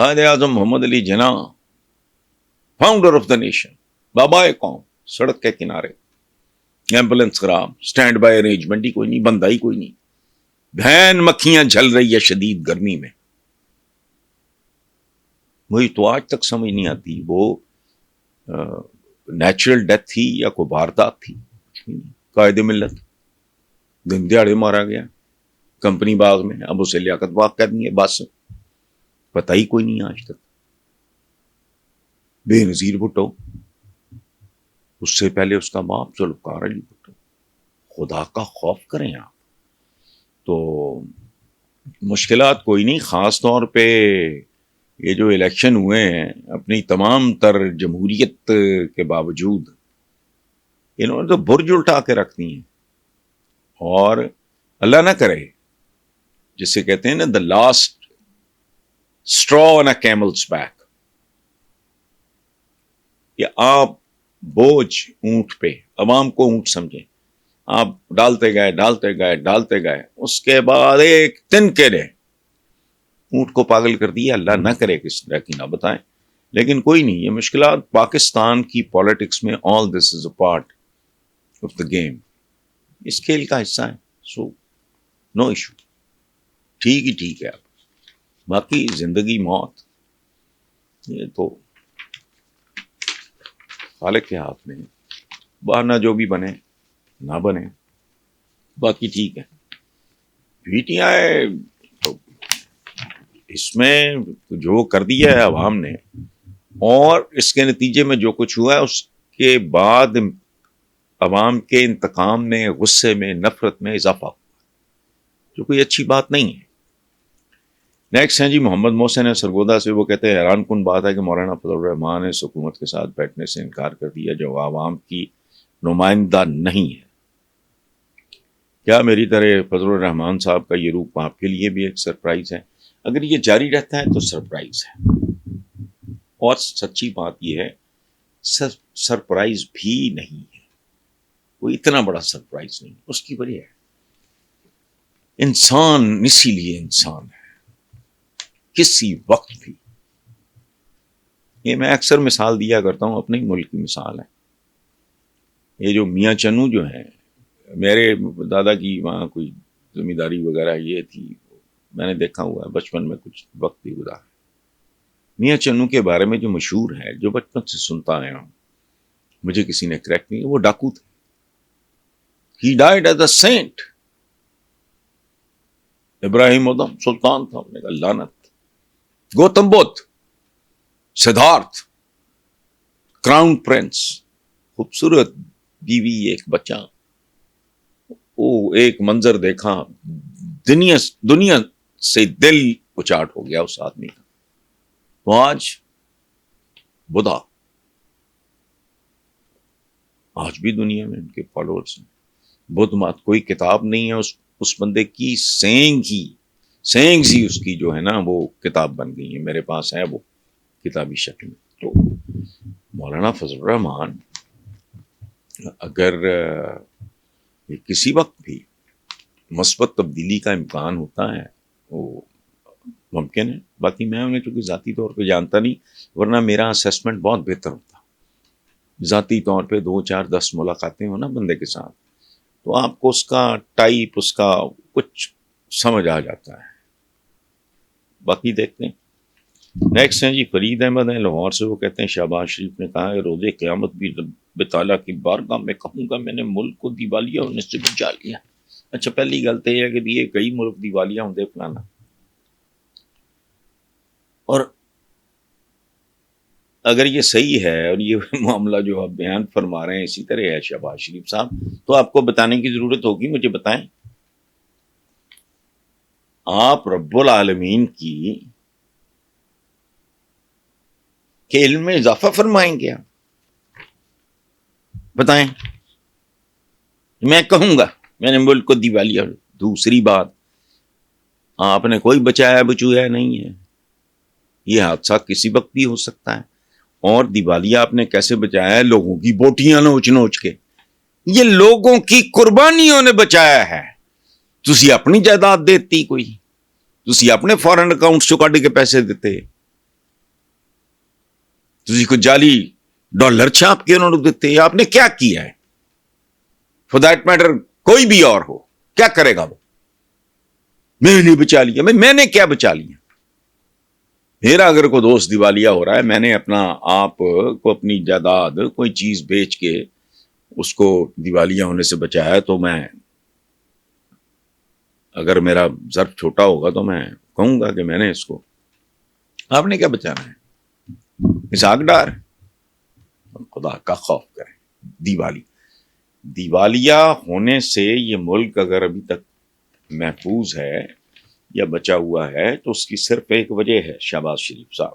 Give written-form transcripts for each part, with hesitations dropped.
Quaid Azam Muhammad Ali Jinnah, founder of the nation, بابا قوم، سڑک کے کنارے ایمبولینس خراب، سٹینڈ بائی ارینجمنٹ ہی کوئی نہیں، بندہ ہی کوئی نہیں، بہن مکھیاں جل رہی ہے شدید گرمی میں. وہی تو آج تک سمجھ نہیں آتی وہ نیچرل ڈیتھ تھی یا کوئی واردات تھی. قائد ملت دن دیہڑے مارا گیا کمپنی باغ میں، اب اسے لیاقت باغ کہہ دیں گے، بس پتہ ہی کوئی نہیں آج تک. بے نظیر بھٹو، اس سے پہلے اس کا باپ ذوالفقار علی بھٹو. خدا کا خوف کریں آپ. تو مشکلات کوئی نہیں، خاص طور پہ یہ جو الیکشن ہوئے ہیں اپنی تمام تر جمہوریت کے باوجود انہوں نے تو برج الٹا کے رکھ دی ہیں. اور اللہ نہ کرے، جسے کہتے ہیں نا the last extra on a camels back, کہ آپ بوجھ اونٹ پہ، عوام کو اونٹ سمجھیں، آپ ڈالتے گئے، اس کے بعد ایک دن کے لئے اونٹ کو پاگل کر دیا. اللہ نہ کرے کس طرح کی نہ بتائیں، لیکن کوئی نہیں. یہ مشکلات پاکستان کی پالیٹکس میں all this is a part of the game، اس کھیل کا حصہ ہے. سو نو ایشو، ٹھیک ہی ٹھیک ہے. آپ باقی زندگی موت یہ تو خالق کے ہاتھ میں ہے، باہر نہ جو بھی بنے نہ بنے، باقی ٹھیک ہے. پی ٹی آئی تو اس میں جو کر دیا ہے عوام نے، اور اس کے نتیجے میں جو کچھ ہوا ہے، اس کے بعد عوام کے انتقام میں، غصے میں، نفرت میں اضافہ ہوا، جو کوئی اچھی بات نہیں ہے. نیکسٹ ہیں جی محمد محسن سرگودا سے. وہ کہتے ہیں حیران کن بات ہے کہ مولانا فضل الرحمان نے اس حکومت کے ساتھ بیٹھنے سے انکار کر دیا جو عوام کی نمائندہ نہیں ہے. کیا میری طرح فضل الرحمان صاحب کا یہ روپ آپ کے لیے بھی ایک سرپرائز ہے؟ اگر یہ جاری رہتا ہے تو سرپرائز ہے، اور سچی بات یہ ہے سرپرائز بھی نہیں ہے، کوئی اتنا بڑا سرپرائز نہیں. اس کی وجہ ہے انسان، اسی لیے انسان ہے کسی وقت بھی. یہ میں اکثر مثال دیا کرتا ہوں، اپنے ملک کی مثال ہے. یہ جو میاں چنو جو ہیں، میرے دادا کی وہاں کوئی زمینداری وغیرہ یہ تھی، میں نے دیکھا ہوا ہے، بچپن میں کچھ وقت بھی گزارا. میاں چنو کے بارے میں جو مشہور ہے، جو بچپن سے سنتا آیا ہوں، مجھے کسی نے کریکٹ نہیں، وہ ڈاکو تھے. He died as a saint. ابراہیم ادم سلطان تھا، انہوں نے کہا لعنت. گوتم بدھ، سدھارتھ، کراؤن پرنس، خوبصورت بیوی، ایک بچہ. وہ ایک منظر دیکھا، دنیا سے دل اچاٹ ہو گیا اس آدمی کا. تو آج بھی دنیا میں ان کے فالوورز ہیں. بدھ مت کوئی کتاب نہیں ہے، اس بندے کی سینگز ہی اس کی جو ہے نا وہ کتاب بن گئی ہے. میرے پاس ہے وہ کتابی شکل میں. تو مولانا فضل الرحمان اگر کسی وقت بھی مثبت تبدیلی کا امکان ہوتا ہے وہ ممکن ہے. باقی میں انہیں چونکہ ذاتی طور پہ جانتا نہیں، ورنہ میرا اسیسمنٹ بہت بہتر ہوتا. ذاتی طور پہ 2 4 10 ملاقاتیں ہو نا بندے کے ساتھ، تو آپ کو اس کا ٹائپ، اس کا کچھ سمجھ آ جاتا ہے. باقی دیکھتے ہیں. نیکسٹ ہیں جی فرید احمد ہیں لاہور سے. وہ کہتے ہیں شہباز شریف نے کہا ہے روزے قیامت بھی رب تعالیٰ کی بارگاہ میں کہوں گا میں نے ملک کو دیوالیہ ہونے سے بچا لیا. اچھا، پہلی گل تو یہ ہے کہ یہ کئی ملک دیوالیہ ہوندے فلانا، اور اگر یہ صحیح ہے اور یہ معاملہ جو آپ بیان فرما رہے ہیں اسی طرح ہے شہباز شریف صاحب، تو آپ کو بتانے کی ضرورت ہوگی. مجھے بتائیں، آپ رب العالمین کی کے علم میں اضافہ فرمائیں گے؟ آپ بتائیں. میں کہوں گا میں نے ملک کو دیوالیہ. دوسری بات، آپ نے کوئی بچایا بچویا نہیں ہے. یہ حادثہ کسی وقت بھی ہو سکتا ہے. اور دیوالیہ آپ نے کیسے بچایا ہے؟ لوگوں کی بوٹیاں نوچ نوچ کے. یہ لوگوں کی قربانیوں نے بچایا ہے. تسی اپنی جائیداد دیتی، کوئی تسی اپنے فارن اکاؤنٹ چوں کڈ کے پیسے دیتے. تسی کو جعلی ڈالر چھاپ کے انہوں نے دیتے. آپ نے کیا کیا ہے؟ فار دیٹ میٹر کوئی بھی اور ہو, کیا کرے گا وہ؟ میں نے بچا لیا. میں نے کیا بچا لیا؟ میرا اگر کوئی دوست دیوالیہ ہو رہا ہے, میں نے اپنا آپ کو اپنی جائیداد کوئی چیز بیچ کے اس کو دیوالیہ ہونے سے بچایا, تو میں اگر میرا ظرف چھوٹا ہوگا تو میں کہوں گا کہ میں نے اس کو. آپ نے کیا بچانا ہے؟ مساک ڈار. خدا کا خوف کریں. دیوالیہ ہونے سے یہ ملک اگر ابھی تک محفوظ ہے یا بچا ہوا ہے تو اس کی صرف ایک وجہ ہے, شہباز شریف صاحب.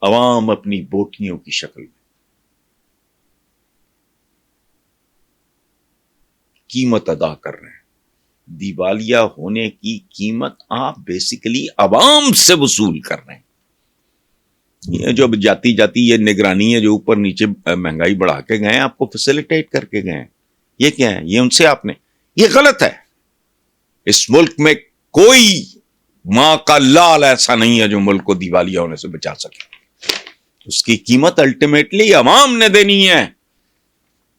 عوام اپنی بوٹیوں کی شکل میں قیمت ادا کر رہے ہیں. دیوالیہ ہونے کی قیمت آپ بیسیکلی عوام سے وصول کر رہے ہیں. یہ جو جاتی یہ نگرانی ہے جو اوپر نیچے مہنگائی بڑھا کے گئے, آپ کو فیسیلیٹیٹ کر کے گئے. یہ کیا ہے؟ یہ ان سے آپ نے, یہ غلط ہے. اس ملک میں کوئی ماں کا لال ایسا نہیں ہے جو ملک کو دیوالیہ ہونے سے بچا سکے. اس کی قیمت الٹیمیٹلی عوام نے دینی ہے.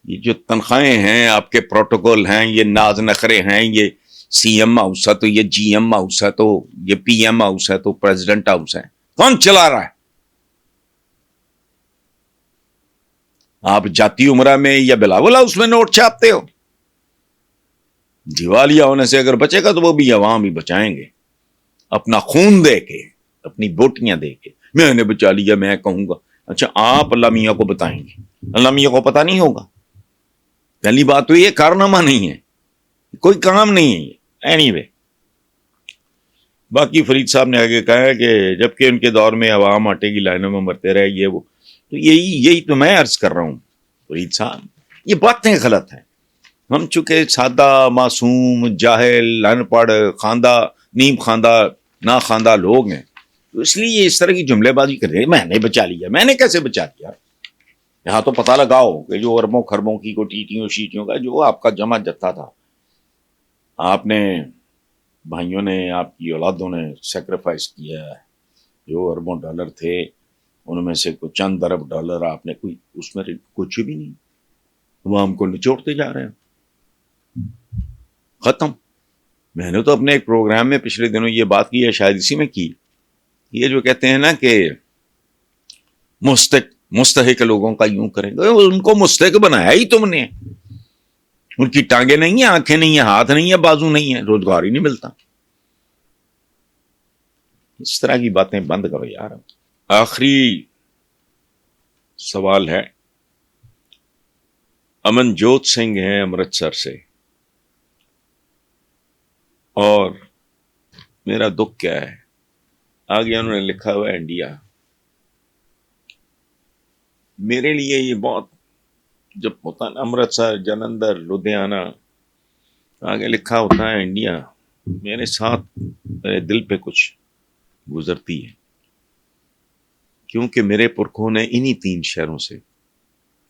یہ جو تنخواہیں ہیں, آپ کے پروٹوکول ہیں, یہ ناز نخرے ہیں, یہ سی ایم ہاؤس ہے تو یہ جی ایم ہاؤس ہے تو یہ پی ایم ہاؤس ہے تو پریزیڈنٹ ہاؤس ہے, کون چلا رہا ہے؟ آپ جاتی عمرہ میں یا بلاول ہاؤس میں نوٹ چھاپتے ہو. دیوالیہ ہونے سے اگر بچے گا تو وہ بھی عوام ہی بچائیں گے, اپنا خون دے کے, اپنی بوٹیاں دے کے. میں نے بچا لیا, میں کہوں گا. اچھا, آپ اللہ میاں کو بتائیں گے, اللہ میاں کو پتا نہیں ہوگا. پہلی بات تو یہ کارنامہ نہیں ہے, کوئی کام نہیں ہے یہ. اینی وے, باقی فرید صاحب نے آگے کہا ہے کہ جبکہ ان کے دور میں عوام آٹے کی لائنوں میں مرتے رہے, یہ وہ. تو یہی تو میں عرض کر رہا ہوں فرید صاحب, یہ باتیں غلط ہیں. ہم چونکہ سادہ معصوم جاہل ان پڑھ خواندہ نیم خواندہ نا خواندہ لوگ ہیں, تو اس لیے یہ اس طرح کی جملے بازی کر رہے ہیں. میں نے بچا لیا, میں نے کیسے بچا لیا؟ یہاں تو پتہ لگاؤ کہ جو اربوں خربوں کی کو ٹیٹیوں شیٹیوں کا جو آپ کا جمع جتھا تھا, آپ نے بھائیوں نے, آپ کی اولادوں نے سیکریفائس کیا ہے. جو اربوں ڈالر تھے ان میں سے کچھ چند ارب ڈالر آپ نے کوئی, اس میں کچھ بھی نہیں, عوام کو نچوڑتے جا رہے ہیں. ختم. میں نے تو اپنے ایک پروگرام میں پچھلے دنوں یہ بات کی ہے, شاید اسی میں کی, یہ جو کہتے ہیں نا کہ مستحق لوگوں کا یوں کریں گے, ان کو مستحق بنایا ہی تم نے. ان کی ٹانگیں نہیں ہیں, آنکھیں نہیں ہیں, ہاتھ نہیں ہیں, بازو نہیں ہیں, روزگار ہی نہیں ملتا. اس طرح کی باتیں بند کرو یار. آخری سوال ہے, امن جوت سنگھ ہیں امرتسر سے, اور میرا دکھ کیا ہے, آگے انہوں نے لکھا ہوا ہے انڈیا. میرے لیے یہ بہت, جب ہوتا ہے امرتسر, جلندھر, لدھیانہ, آگے لکھا ہوتا ہے انڈیا, میرے ساتھ میرے دل پہ کچھ گزرتی ہے, کیونکہ میرے پرکھوں نے انہی 3 شہروں سے,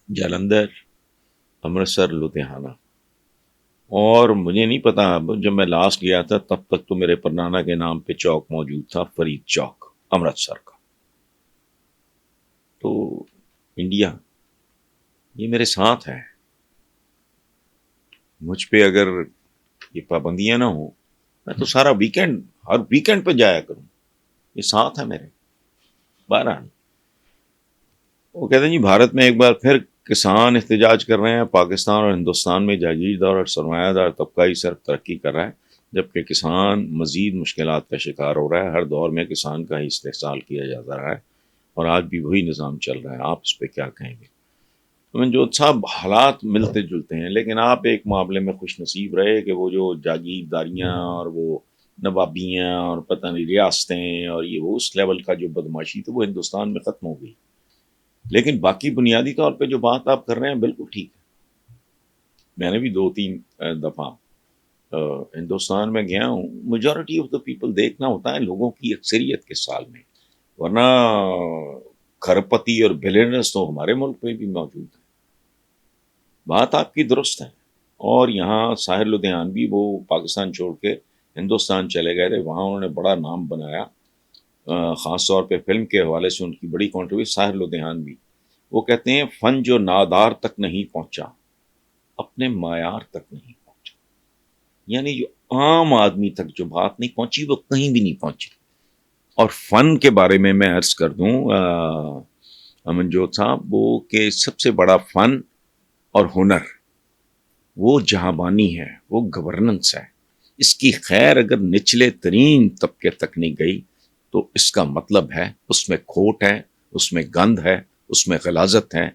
جلندھر, امرتسر, لدھیانہ, اور مجھے نہیں پتا, جب میں لاسٹ گیا تھا تب تک تو میرے پرنانا کے نام پہ چوک موجود تھا, فرید چوک, امرتسر کا. تو انڈیا یہ میرے ساتھ ہے. مجھ پہ اگر یہ پابندیاں نہ ہوں, میں تو سارا ویکینڈ, ہر ویکینڈ پہ جایا کروں. یہ ساتھ ہے میرے. بہرحال وہ کہتے ہیں جی بھارت میں ایک بار پھر کسان احتجاج کر رہے ہیں. پاکستان اور ہندوستان میں جاگیردار اور سرمایہ دار طبقہ ہی صرف ترقی کر رہا ہے, جبکہ کسان مزید مشکلات کا شکار ہو رہا ہے. ہر دور میں کسان کا ہی استحصال کیا جاتا رہا ہے, اور آج بھی وہی نظام چل رہا ہے. آپ اس پہ کیا کہیں گے؟ جو صاحب حالات ملتے جلتے ہیں, لیکن آپ ایک معاملے میں خوش نصیب رہے کہ وہ جو جاگیرداریاں اور وہ نوابیاں اور پتہ نہیں ریاستیں اور یہ وہ اس لیول کا جو بدماشی تھی وہ ہندوستان میں ختم ہو گئی. لیکن باقی بنیادی طور پہ جو بات آپ کر رہے ہیں بالکل ٹھیک ہے. میں نے بھی 2-3 دفعہ ہندوستان میں گیا ہوں. میجورٹی آف دا پیپل دیکھنا ہوتا ہے لوگوں کی اکثریت کے سال میں, ورنہ کھرپتی اور بلینرز تو ہمارے ملک میں بھی موجود ہیں. بات آپ کی درست ہے. اور یہاں ساحر لدھیانوی وہ پاکستان چھوڑ کے ہندوستان چلے گئے تھے, وہاں انہوں نے بڑا نام بنایا, خاص طور پہ فلم کے حوالے سے ان کی بڑی کنٹروورسی، ساحر لدھیان بھی، وہ کہتے ہیں فن جو نادار تک نہیں پہنچا اپنے معیار تک نہیں پہنچا، یعنی جو عام آدمی تک جو بات نہیں پہنچی وہ کہیں بھی نہیں پہنچی. اور فن کے بارے میں عرض کر دوں امن جوت صاحب، وہ کہ سب سے بڑا فن اور ہنر وہ جہاں بانی ہے، وہ گورننس ہے. اس کی خیر اگر نچلے ترین طبقے تک نہیں گئی تو اس کا مطلب ہے اس میں کھوٹ ہے، اس میں گند ہے، اس میں غلاظت ہے،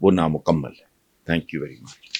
وہ نامکمل ہے. Thank you very much.